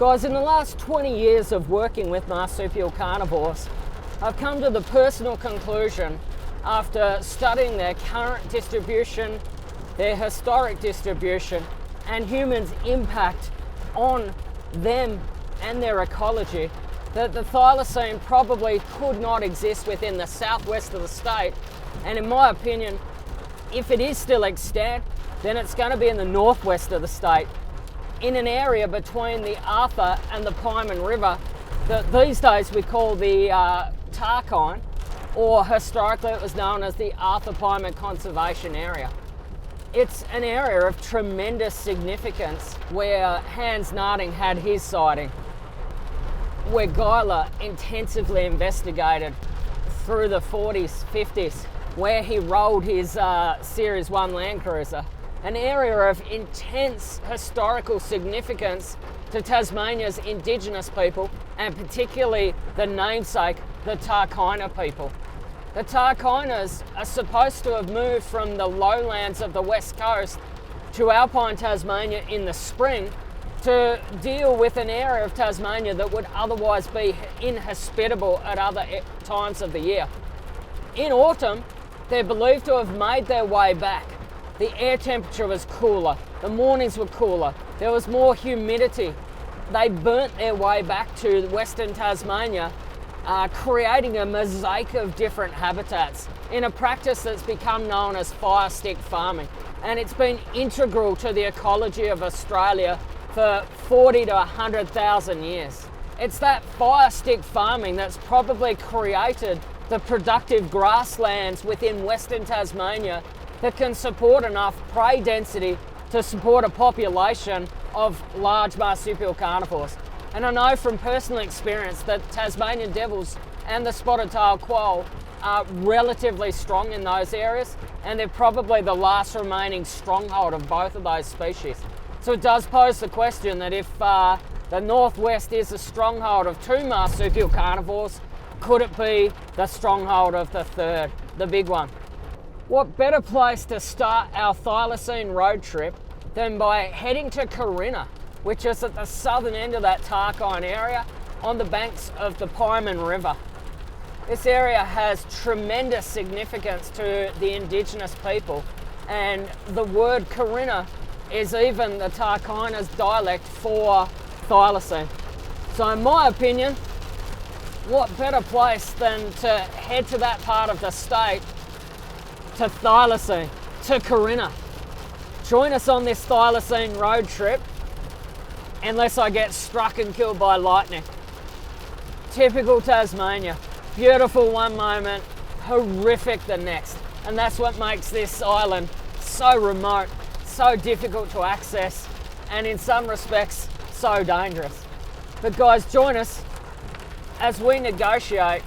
Guys, in the last 20 years of working with marsupial carnivores, I've come to the personal conclusion, after studying their current distribution, their historic distribution, and humans' impact on them and their ecology, that the thylacine probably could not exist within the southwest of the state. And in my opinion, if it is still extant, then it's going to be in the northwest of the state, in an area between the Arthur and the Paiement River that these days we call the Tarkine, or historically it was known as the Arthur Paiement Conservation Area. It's an area of tremendous significance where Hans Narding had his sighting, where Geiler intensively investigated through the 40s, 50s, where he rolled his Series 1 Land Cruiser. An area of intense historical significance to Tasmania's Indigenous people, and particularly the namesake, the Carina people. The Carina's are supposed to have moved from the lowlands of the west coast to alpine Tasmania in the spring to deal with an area of Tasmania that would otherwise be inhospitable at other times of the year. In autumn, they're believed to have made their way back. The air temperature was cooler, the mornings were cooler, there was more humidity. They burnt their way back to western Tasmania, creating a mosaic of different habitats in a practice that's become known as Firestick Farming. And it's been integral to the ecology of Australia for 40 to 100,000 years. It's that Firestick Farming that's probably created the productive grasslands within western Tasmania that can support enough prey density to support a population of large marsupial carnivores. And I know from personal experience that Tasmanian devils and the spotted-tailed quoll are relatively strong in those areas, and they're probably the last remaining stronghold of both of those species. So it does pose the question that if the northwest is a stronghold of two marsupial carnivores, could it be the stronghold of the third, the big one? What better place to start our Thylacine road trip than by heading to Corinna, which is at the southern end of that Tarkine area on the banks of the Paiement River. This area has tremendous significance to the Indigenous people, and the word Corinna is even the Tarkina's dialect for Thylacine. So in my opinion, what better place than to head to that part of the state, to Thylacine, to Corinna. Join us on this Thylacine road trip, unless I get struck and killed by lightning. Typical Tasmania. Beautiful one moment, horrific the next. And that's what makes this island so remote, so difficult to access, and in some respects, so dangerous. But guys, join us as we negotiate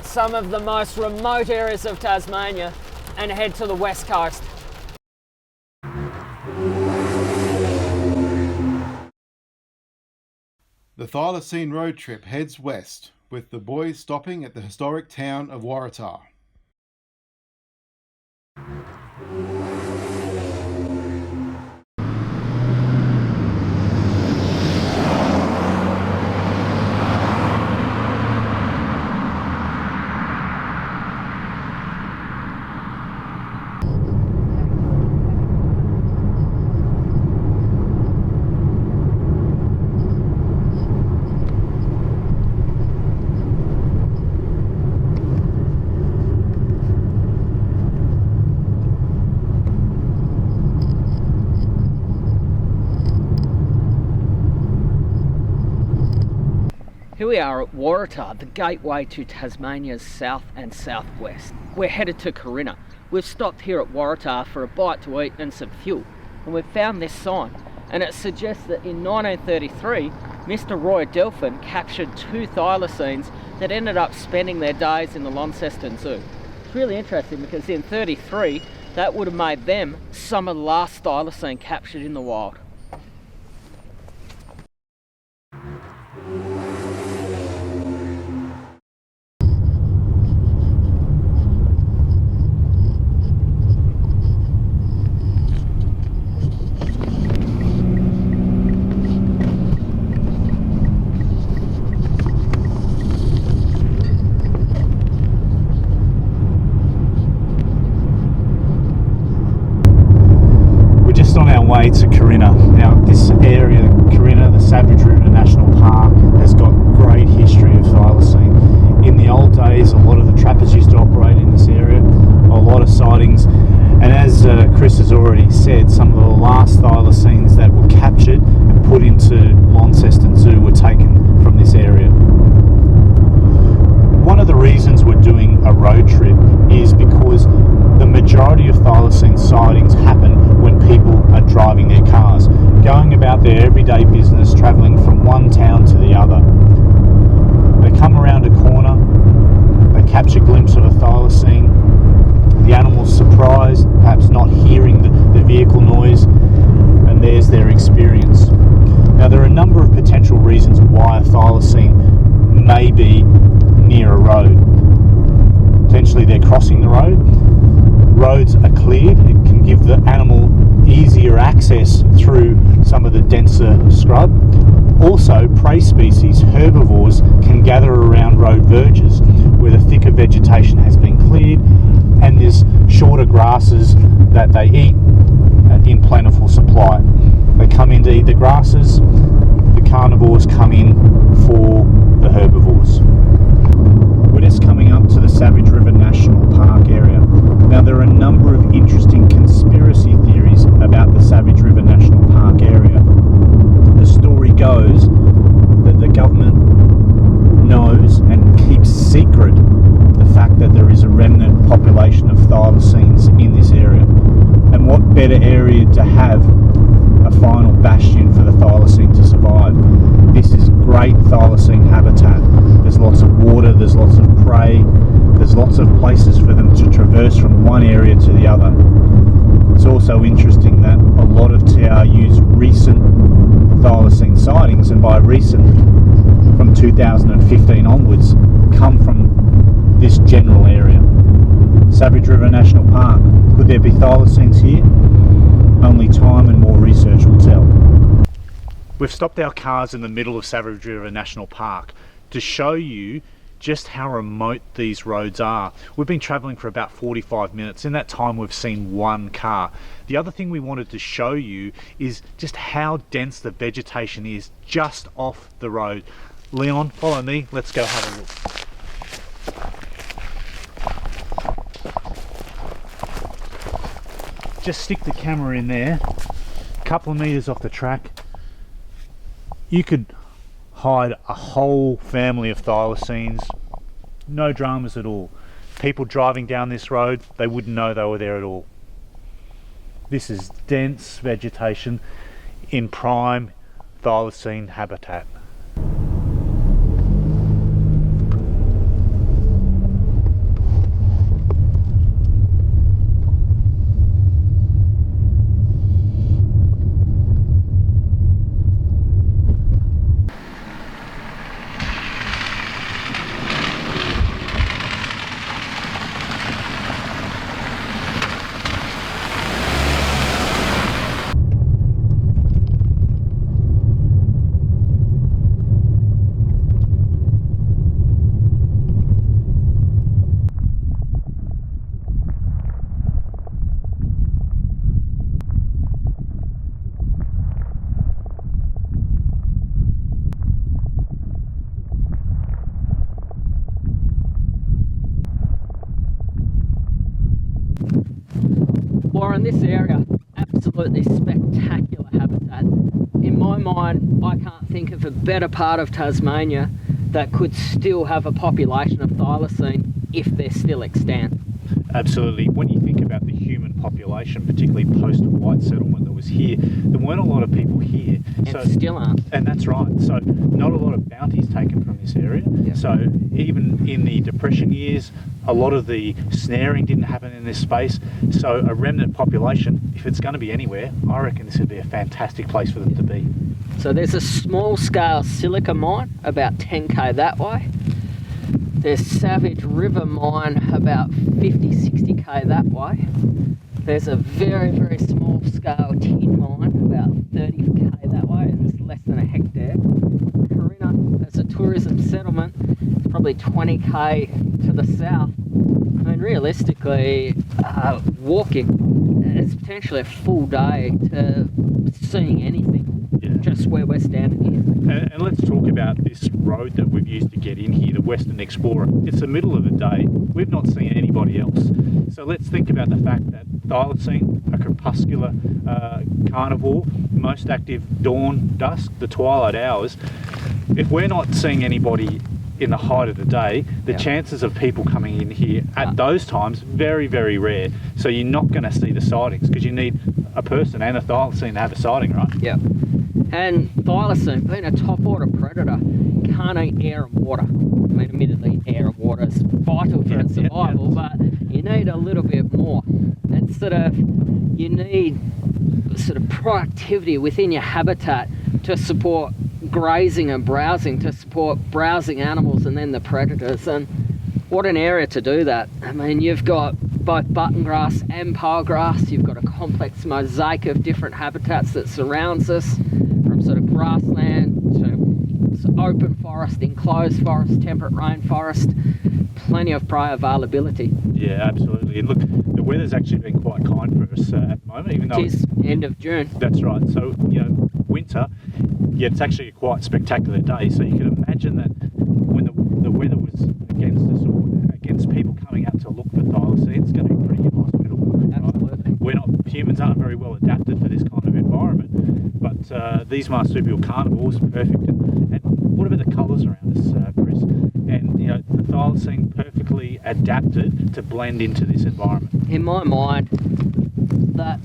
some of the most remote areas of Tasmania and head to the west coast. The Thylacine road trip heads west, with the boys stopping at the historic town of Waratah. Here we are at Waratah, the gateway to Tasmania's south and southwest. We're headed to Corinna. We've stopped here at Waratah for a bite to eat and some fuel, and we've found this sign, and it suggests that in 1933 Mr. Roy Delphin captured two thylacines that ended up spending their days in the Launceston Zoo. It's really interesting because in 33 that would have made them some of the last thylacine captured in the wild. Corinna. Now this area, Corinna, the Savage River National Park, has got great history of thylacine. In the old days, a lot of the trappers used to operate in this area, a lot of sightings, and as Chris has already said, some of the last thylacines that were captured and put into Launceston Zoo were taken from this area. One of the reasons we're doing a road trip is because the majority of thylacine sightings happen when people are driving their cars, going about their everyday business, travelling from one town to the other. They come around a corner, they catch a glimpse of a thylacine, the animal's surprised, perhaps not hearing the vehicle noise, and there's their experience. Now there are a number of potential reasons why a thylacine may be near a road. Potentially they're crossing the road, roads are cleared, it can give the animal easier access through some of the denser scrub. Also, prey species, herbivores, can gather around road verges where the thicker vegetation has been cleared and there's shorter grasses that they eat in plentiful supply. They come in to eat the grasses, the carnivores come in for the herbivores. We're just coming up to the Savage River National Park area. Now there are a number of interesting conspiracy theories about the Savage River National Park area. The story goes that the government knows and keeps secret the fact that there is a remnant population of thylacines in this area. And what better area to have a final bastion for the thylacine to survive? This is great thylacine habitat. There's lots of water, there's lots of prey, there's lots of places for them to traverse from one area to the other. It's also interesting that a lot of TRU's recent thylacine sightings, and by recent from 2015 onwards, come from this general area. Savage River National Park. Could there be thylacines here? Only time and more research will tell. We've stopped our cars in the middle of Savage River National Park to show you just how remote these roads are. We've been travelling for about 45 minutes. In that time we've seen one car. The other thing we wanted to show you is just how dense the vegetation is just off the road. Leon, follow me, let's go have a look. Just stick the camera in there, a couple of meters off the track. You could hide a whole family of thylacines, no dramas at all. People driving down this road, they wouldn't know they were there at all. This is dense vegetation in prime thylacine habitat. Warren, this area, absolutely spectacular habitat. In my mind, I can't think of a better part of Tasmania that could still have a population of thylacine if they're still extant. Absolutely. When you think about the human population, particularly post-white settlement that was here, there weren't a lot of people here. And still aren't. And that's right. So not a lot of bounties taken from this area. Yep. So even in the Depression years, a lot of the snaring didn't happen in this space. So a remnant population, if it's going to be anywhere, I reckon this would be a fantastic place for them to be. So there's a small scale silica mine about 10k that way. There's Savage River mine about 50-60k that way. There's a very, very small scale tin mine about 30k that way, and it's less than a hectare. Carina, as a tourism settlement, it's probably 20k to the south. I mean, realistically, walking is potentially a full day to seeing anything. Yeah. Just where we're standing here. And let's talk about this road that we've used to get in here, the Western Explorer. It's the middle of the day. We've not seen anybody else. So let's think about the fact that thylacine, a crepuscular carnivore, most active dawn, dusk, the twilight hours. If we're not seeing anybody in the height of the day, the chances of people coming in here at those times, very, very rare. So you're not going to see the sightings because you need a person and a thylacine to have a sighting, right? Yeah. And thylacine, being a top order predator, can't eat air and water. I mean, admittedly, air and water is vital for its survival, but you need a little bit more. It's you need sort of proactivity within your habitat to support grazing and browsing, to support browsing animals and then the predators. And what an area to do that. I mean, you've got both button grass and pile grass. You've got a complex mosaic of different habitats that surrounds us, from sort of grassland to open forest, enclosed forest, temperate rainforest. Plenty of prey availability. Yeah, absolutely. And look, the weather's actually been quite kind for us at the moment, even though it is end of June. That's right. So, winter, it's actually a quite spectacular day. So you can imagine that when the weather was against us or against people coming out to look for thylacine, it's going to be pretty inhospitable. Absolutely. Right? Humans aren't very well adapted for this kind of environment, but these marsupial carnivores are perfect. And what about the colours around us, Chris? And the thylacine perfectly adapted to blend into this environment. In my mind, that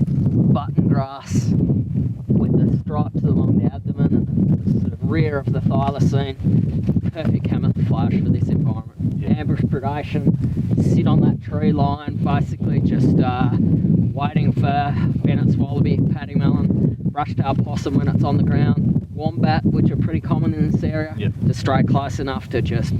button grass with the stripes along the abdomen and the sort of rear of the thylacine, perfect camouflage for this environment. Yeah. Ambush predation, sit on that tree line, basically just waiting for Bennett's wallaby, paddy melon, brush-tailed possum when it's on the ground, wombat, which are pretty common in this area, to stray close enough to just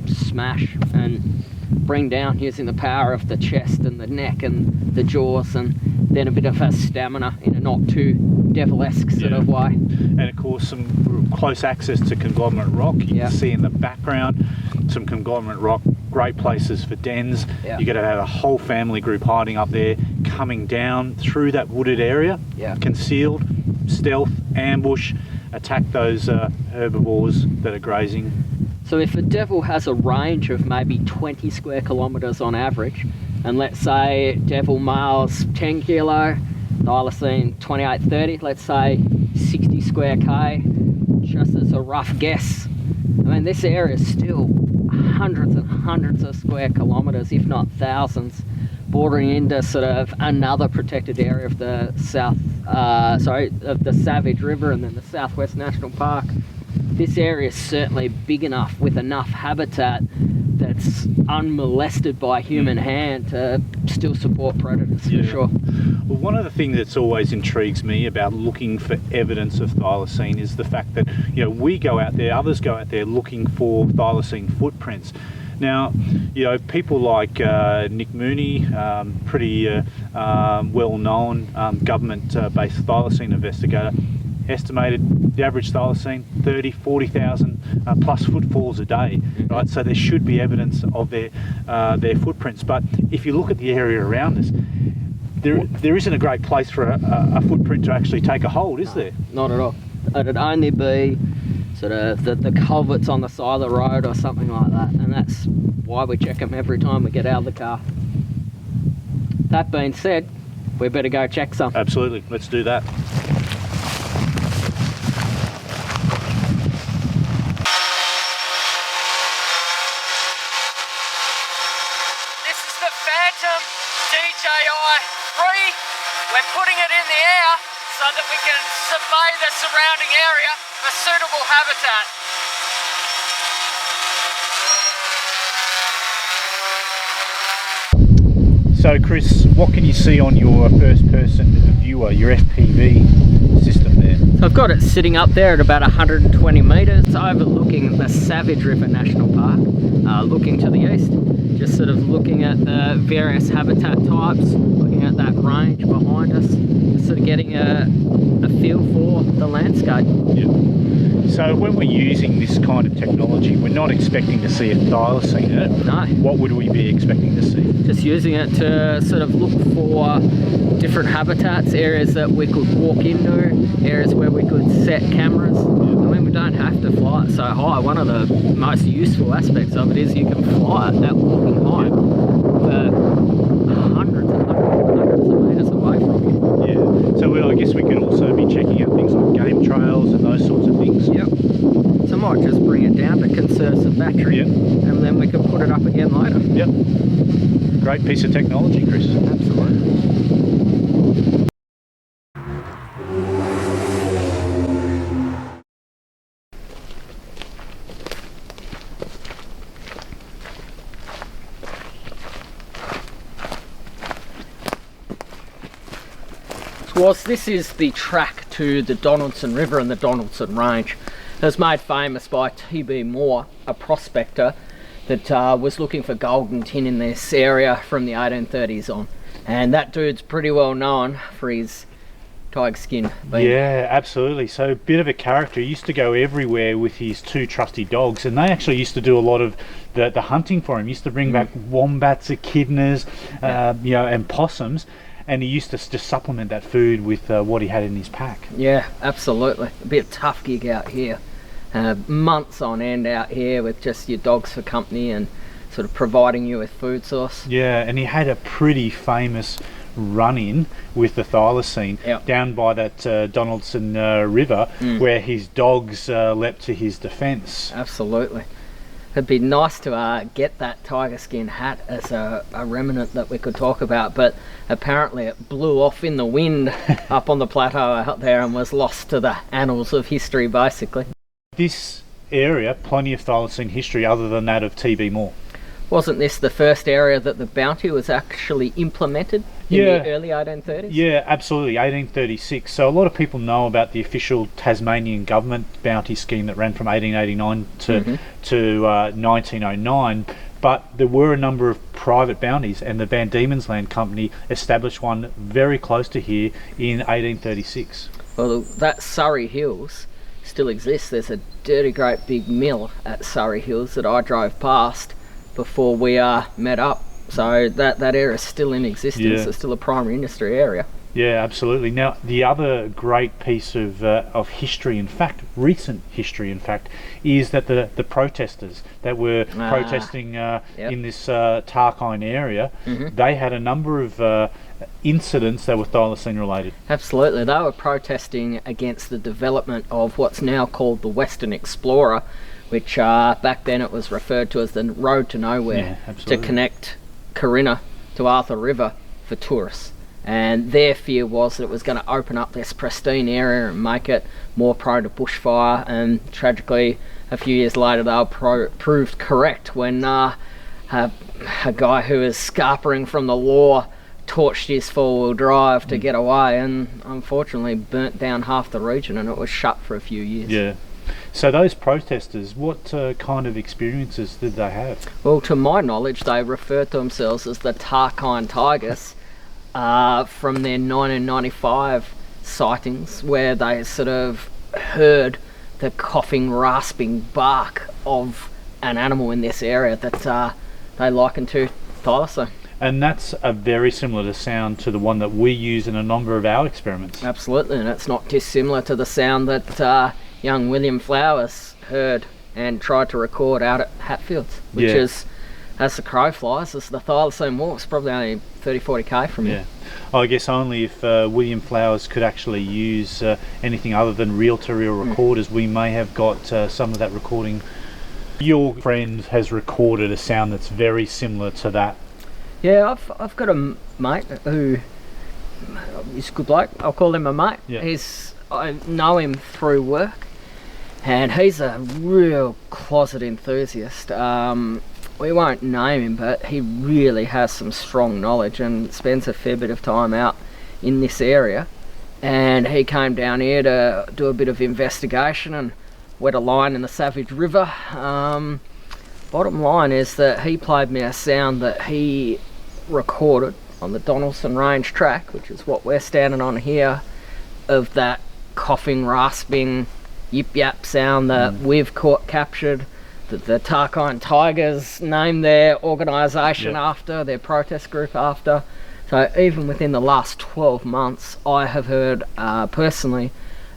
smash and bring down using the power of the chest and the neck and the jaws, and then a bit of a stamina in a not too devil-esque sort of way. And of course some close access to conglomerate rock. You can see in the background some conglomerate rock, great places for dens. You're going to have a whole family group hiding up there, coming down through that wooded area, concealed, stealth, ambush, attack those herbivores that are grazing. So if a devil has a range of maybe 20 square kilometres on average, and let's say devil male's 10 kilo, thylacine 28-30, let's say 60 square K, just as a rough guess. I mean, this area is still hundreds and hundreds of square kilometres, if not thousands, bordering into sort of another protected area of the of the Savage River and then the Southwest National Park. This area is certainly big enough with enough habitat that's unmolested by human hand to still support predators, for sure. Well, one of the things that's always intrigues me about looking for evidence of thylacine is the fact that, we go out there, others go out there looking for thylacine footprints. Now, people like Nick Mooney, pretty well-known government-based thylacine investigator, estimated the average thylacine 30,000-40,000 plus footfalls a day, right? So there should be evidence of their footprints. But if you look at the area around us, there isn't a great place for a footprint to actually take a hold, is there? Not at all. It'd only be sort of the culverts on the side of the road or something like that, and that's why we check them every time we get out of the car. That being said, we better go check some. Absolutely, let's do that. We're putting it in the air so that we can survey the surrounding area for suitable habitat. So Chris, what can you see on your first person viewer, your FPV system there? So I've got it sitting up there at about 120 metres overlooking the Savage River National Park, looking to the east, just sort of looking at the various habitat types, looking at that range behind us, just sort of getting a feel for the landscape. Yeah. So when we're using this kind of technology, we're not expecting to see a thylacine in it. No. What would we be expecting to see? Just using it to sort of look for different habitats, areas that we could walk into, areas where we could set cameras. I mean, we don't have to fly it so high. One of the most useful aspects of it is you can fly it at walking height for hundreds of meters away from you. Yeah. So I guess we can also be checking out things like game trails and those sorts of things. Yep. So I might just bring it down to conserve some battery, Yep. and then we can put it up again later. Yep. Great piece of technology, Chris. Absolutely. Whilst this is the track to the Donaldson River and the Donaldson Range, it was made famous by T.B. Moore, a prospector that was looking for gold and tin in this area from the 1830s on. And that dude's pretty well known for his tiger skin. Yeah, absolutely. So a bit of a character. He used to go everywhere with his two trusty dogs, and they actually used to do a lot of the hunting for him. He used to bring back wombats, echidnas, you know, and possums. And he used to just supplement that food with what he had in his pack. Yeah, absolutely. A bit tough gig out here. Months on end out here with just your dogs for company and sort of providing you with food source. Yeah, and he had a pretty famous run-in with the thylacine down by that Donaldson River where his dogs leapt to his defence. Absolutely. It'd be nice to get that tiger skin hat as a remnant that we could talk about, but apparently it blew off in the wind up on the plateau out there and was lost to the annals of history, basically. This area, plenty of thylacine history other than that of T.B. Moore. Wasn't this the first area that the bounty was actually implemented in the early 1830s? Yeah, absolutely, 1836. So a lot of people know about the official Tasmanian government bounty scheme that ran from 1889 to 1909, but there were a number of private bounties, and the Van Diemen's Land Company established one very close to here in 1836. Well, that Surrey Hills still exists. There's a dirty great big mill at Surrey Hills that I drove past before we met up, so that area is still in existence. It's still a primary industry area. Yeah, absolutely. Now, the other great piece of history, in fact, recent history, in fact, is that the protesters that were protesting in this Thylacine area, they had a number of incidents that were thylacine related. Absolutely. They were protesting against the development of what's now called the Western Explorer, which back then it was referred to as the road to nowhere, to connect Corinna to Arthur River for tourists. And their fear was that it was going to open up this pristine area and make it more prone to bushfire, and tragically a few years later they were proved correct when a guy who was scarpering from the law torched his four-wheel drive to get away, and unfortunately burnt down half the region, and it was shut for a few years. Yeah. So those protesters, what kind of experiences did they have? Well, to my knowledge, they refer to themselves as the Tasmanian Tigers from their 1995 sightings, where they sort of heard the coughing, rasping bark of an animal in this area that they liken to thylacine. And that's a very similar sound to the one that we use in a number of our experiments. Absolutely, and it's not dissimilar to the sound that young William Flowers heard and tried to record out at Hatfields, which is, as the crow flies, as the thylacine walks, probably only 30-40 from here. I guess only if William Flowers could actually use anything other than reel-to-reel recorders, we may have got some of that recording. Your friend has recorded a sound that's very similar to that. Yeah, I've got a mate who is a good bloke. I'll call him a mate. I know him through work, and he's a real closet enthusiast. We won't name him, but he really has some strong knowledge and spends a fair bit of time out in this area. And he came down here to do a bit of investigation and wet a line in the Savage River. Bottom line is that he played me a sound that he recorded on the Donaldson Range track, which is what we're standing on here, of that coughing, rasping yip yap sound that we've captured, that the Tasmanian Tigers named their organisation after, their protest group after. So even within the last 12 months, I have heard personally,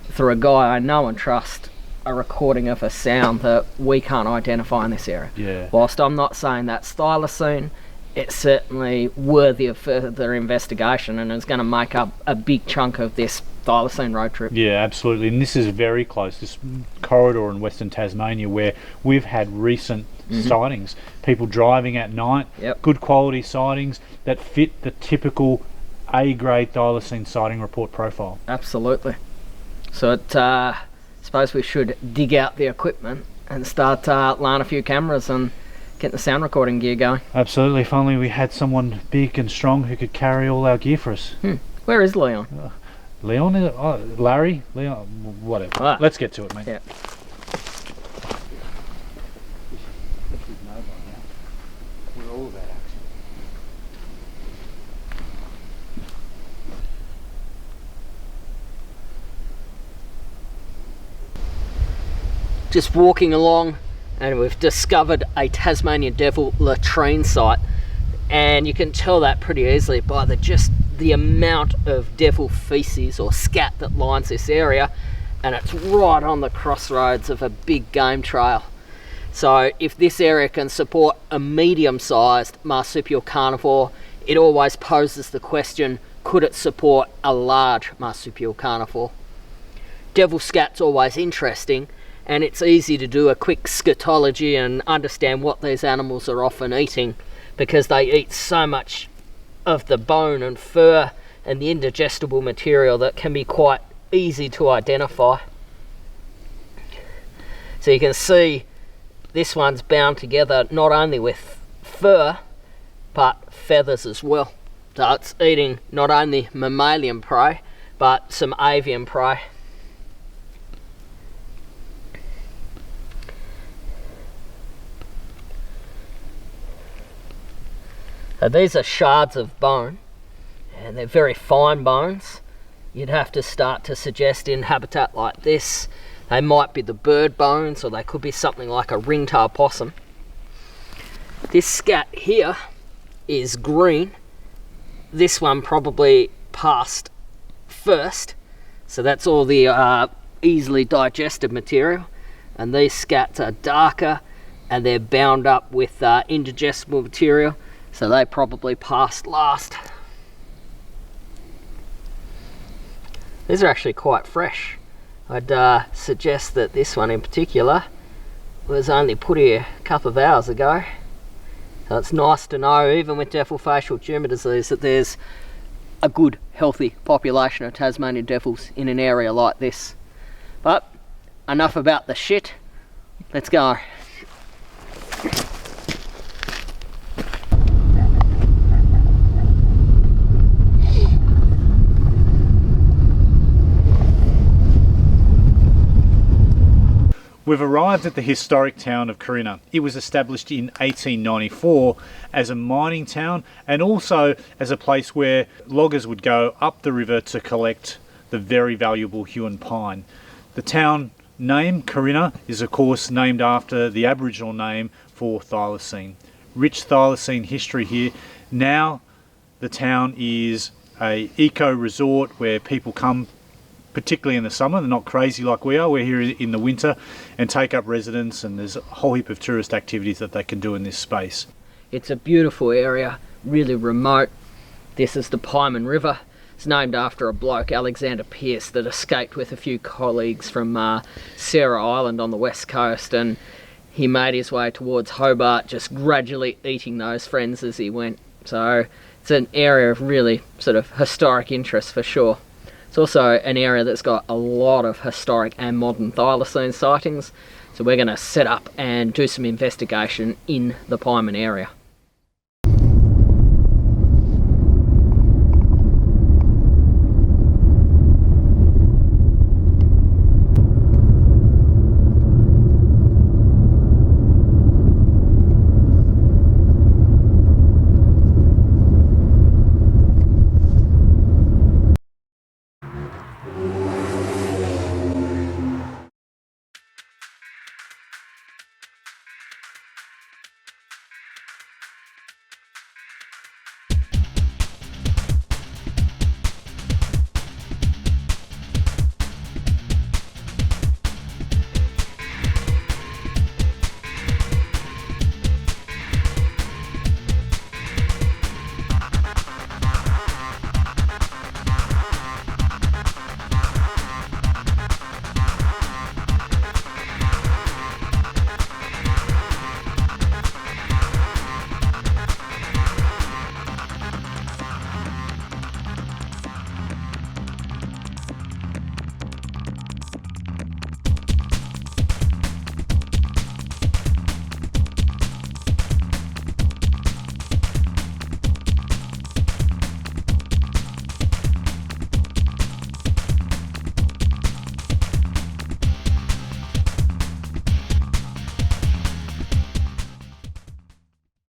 through a guy I know and trust, a recording of a sound that we can't identify in this area. Yeah. Whilst I'm not saying that's Thylacine, it's certainly worthy of further investigation, and it's going to make up a big chunk of this Thylacine road trip. Yeah, absolutely. And this is very close, this corridor in Western Tasmania, where we've had recent sightings. People driving at night, good quality sightings that fit the typical A-grade Thylacine sighting report profile. Absolutely. So I suppose we should dig out the equipment and start laying a few cameras and get the sound recording gear going. Absolutely. If only we had someone big and strong who could carry all our gear for us. Where is Leon? Leon? Larry? Leon? Whatever. Ah. Let's get to it, mate. Yeah. We're all about action. Just walking along, and we've discovered a Tasmanian devil latrine site, and you can tell that pretty easily by the amount of devil feces or scat that lines this area, and it's right on the crossroads of a big game trail. So if this area can support a medium-sized marsupial carnivore, it always poses the question, could it support a large marsupial carnivore? Devil scat's always interesting, and it's easy to do a quick scatology and understand what these animals are often eating, because they eat so much of the bone and fur and the indigestible material that can be quite easy to identify. So you can see this one's bound together not only with fur but feathers as well. So it's eating not only mammalian prey but some avian prey. So these are shards of bone, and they're very fine bones. You'd have to start to suggest in habitat like this, they might be the bird bones, or they could be something like a ringtail possum. This scat here is green. This one probably passed first, so that's all the easily digested material. And these scats are darker, and they're bound up with indigestible material. So they probably passed last. These are actually quite fresh. I'd suggest that this one in particular was only put here a couple of hours ago. So it's nice to know, even with devil facial tumour disease, that there's a good, healthy population of Tasmanian devils in an area like this. But enough about the shit. Let's go. We've arrived at the historic town of Corinna. It was established in 1894 as a mining town and also as a place where loggers would go up the river to collect the very valuable Huon pine. The town name, Corinna, is of course named after the Aboriginal name for Thylacine. Rich Thylacine history here. Now the town is a eco-resort where people come, particularly in the summer. They're not crazy like we are. We're here in the winter and take up residence, and there's a whole heap of tourist activities that they can do in this space. It's a beautiful area, really remote. This is the Paiement River. It's named after a bloke, Alexander Pearce, that escaped with a few colleagues from Sarah Island on the west coast, and he made his way towards Hobart, just gradually eating those friends as he went. So it's an area of really sort of historic interest for sure. It's also an area that's got a lot of historic and modern thylacine sightings, so we're going to set up and do some investigation in the Paiement area.